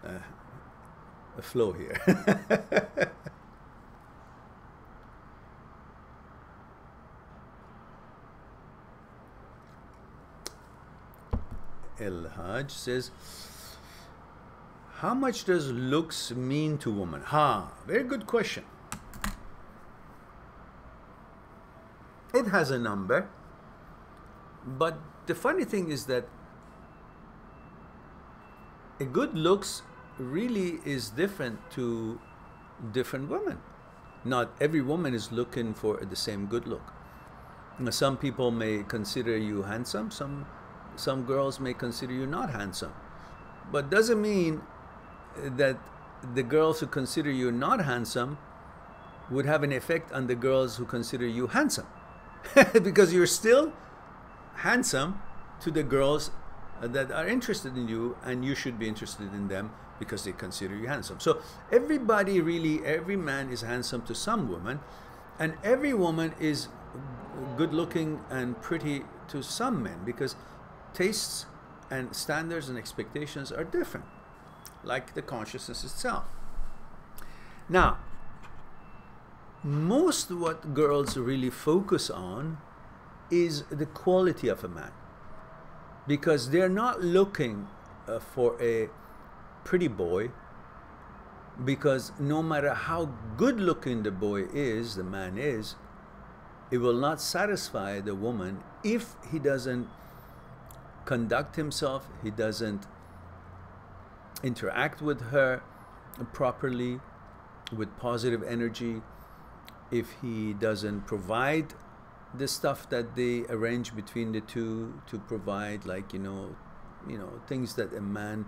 a flow here. El Haj says, how much does looks mean to women? Very good question. It has a number, but the funny thing is that a good looks really is different to different women. Not every woman is looking for the same good look. Some people may consider you handsome, some girls may consider you not handsome. But doesn't mean that the girls who consider you not handsome would have an effect on the girls who consider you handsome. Because you're still handsome to the girls that are interested in you, and you should be interested in them because they consider you handsome. So everybody really, every man is handsome to some woman, and every woman is good looking and pretty to some men, because tastes and standards and expectations are different, like the consciousness itself. Now, most what girls really focus on is the quality of a man, because they're not looking for a pretty boy, because no matter how good looking the boy is, the man is, it will not satisfy the woman if he doesn't conduct himself, he doesn't interact with her properly with positive energy, if he doesn't provide the stuff that they arrange between the two to provide, like things that a man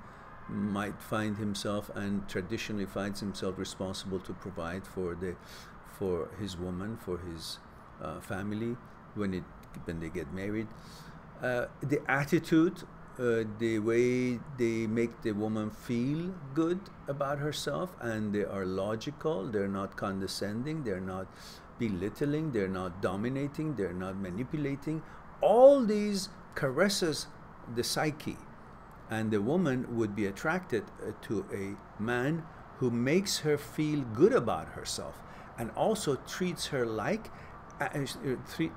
might find himself and traditionally finds himself responsible to provide for his woman, for his family when they get married. The attitude, the way they make the woman feel good about herself, and they are logical, they're not condescending, they're not belittling, they're not dominating, they're not manipulating. All these caresses the psyche, and the woman would be attracted to a man who makes her feel good about herself and also treats her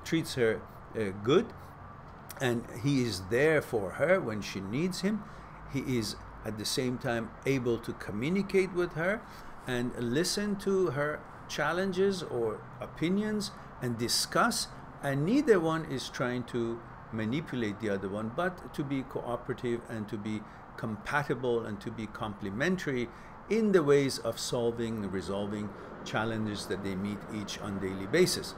treats her good, and he is there for her when she needs him. He is at the same time able to communicate with her and listen to her challenges or opinions and discuss, and neither one is trying to manipulate the other one, but to be cooperative and to be compatible and to be complementary in the ways of solving and resolving challenges that they meet each on a daily basis.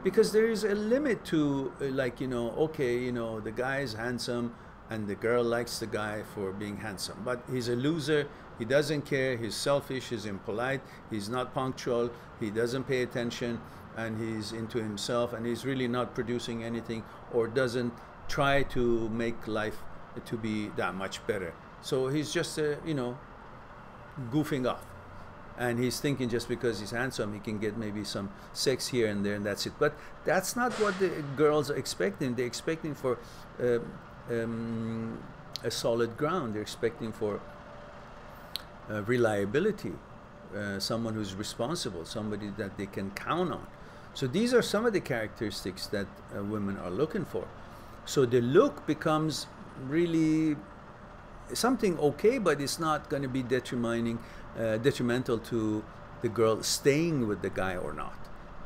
Because there is a limit to, okay, the guy is handsome and the girl likes the guy for being handsome, but he's a loser, he doesn't care, he's selfish, he's impolite, he's not punctual, he doesn't pay attention, and he's into himself, and he's really not producing anything, or doesn't try to make life to be that much better. So he's just, goofing off. And he's thinking just because he's handsome, he can get maybe some sex here and there, and that's it. But that's not what the girls are expecting. They're expecting for a solid ground. They're expecting for reliability, someone who's responsible, somebody that they can count on. So these are some of the characteristics that women are looking for. So the look becomes really something okay, but it's not going to be detrimental to the girl staying with the guy or not.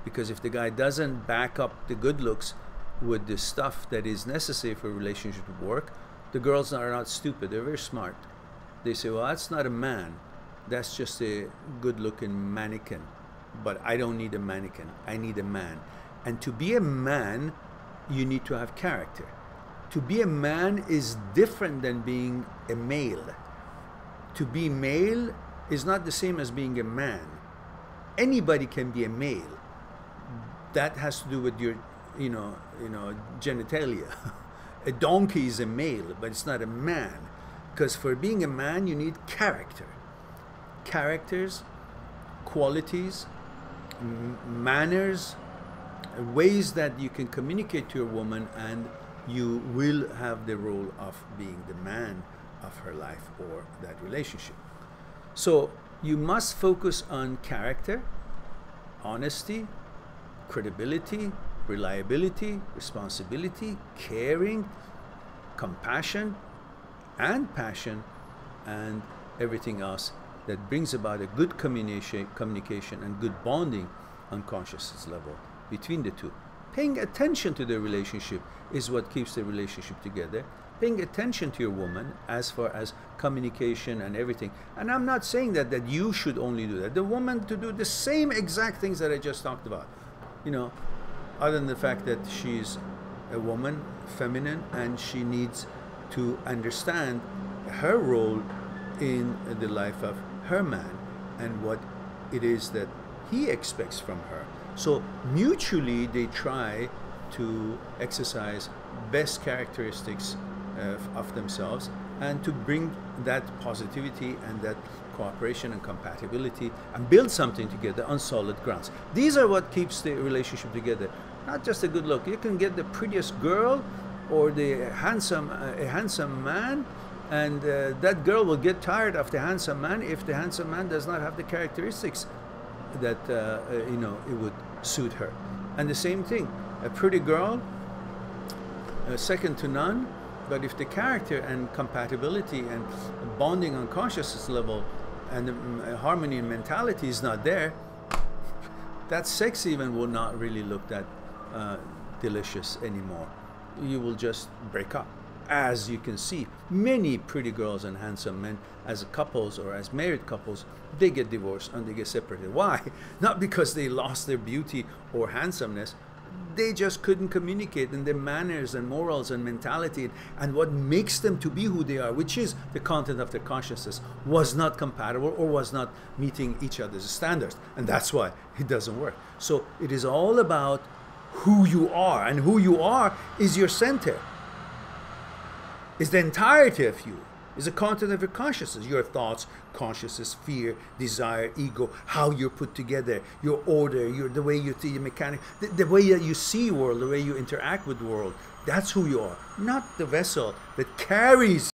Because if the guy doesn't back up the good looks with the stuff that is necessary for a relationship to work, the girls are not stupid, they're very smart. They say, well, that's not a man, that's just a good-looking mannequin. But I don't need a mannequin, I need a man. And to be a man, you need to have character. To be a man is different than being a male. To be male is not the same as being a man. Anybody can be a male. That has to do with your, genitalia. A donkey is a male, but it's not a man. Because for being a man, you need character. Characters, qualities, manners, ways that you can communicate to a woman, and you will have the role of being the man of her life or that relationship. So you must focus on character, honesty, credibility, reliability, responsibility, caring, compassion, and passion, and everything else that brings about a good communication and good bonding on consciousness level between the two. Paying attention to the relationship is what keeps the relationship together. Paying attention to your woman as far as communication and everything. And I'm not saying that you should only do that. The woman to do the same exact things that I just talked about. You know, other than the fact that she's a woman, feminine, and she needs to understand her role in the life of her man and what it is that he expects from her. So mutually they try to exercise best characteristics of themselves and to bring that positivity and that cooperation and compatibility and build something together on solid grounds. These are what keeps the relationship together, not just a good look. You can get the prettiest girl or the handsome man, and that girl will get tired of the handsome man if the handsome man does not have the characteristics that you know, it would suit her. And the same thing, a pretty girl, second to none, but if the character and compatibility and bonding on consciousness level and harmony and mentality is not there, that sex even will not really look that delicious anymore. You will just break up. As you can see, many pretty girls and handsome men as couples or as married couples, they get divorced and they get separated. Why? Not because they lost their beauty or handsomeness. They just couldn't communicate, and their manners and morals and mentality and what makes them to be who they are, which is the content of their consciousness, was not compatible or was not meeting each other's standards. And that's why it doesn't work. So it is all about who you are, and who you are is your center. Is the entirety of you, is the content of your consciousness, your thoughts, consciousness, fear, desire, ego, how you're put together, your order, the way you see the mechanic, the way that you see world, the way you interact with the world. That's who you are, not the vessel that carries